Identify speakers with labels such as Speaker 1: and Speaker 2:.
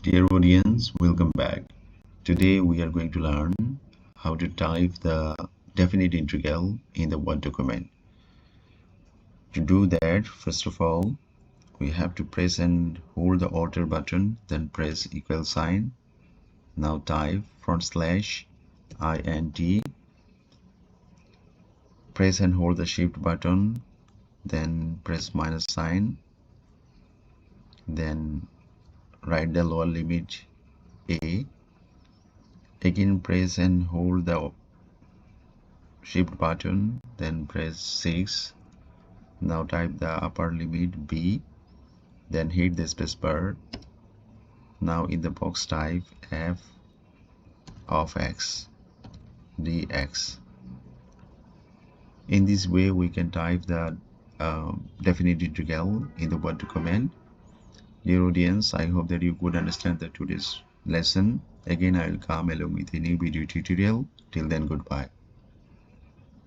Speaker 1: Dear audience, welcome back. Today we are going to learn how to type the definite integral in the Word document. To do that, first of all, we have to press and hold the Alt button, then press equal sign. Now type /int. Press and hold the Shift button, then press minus sign. Then write the lower limit a. Again press and hold the Shift button, then press 6. Now type the upper limit b, then hit the space bar. Now in the box type f of x dx. In this way we can type the definite integral in the Word document. Dear audience, I hope that you could understand today's lesson. Again, I will come along with a new video tutorial. Till then, goodbye.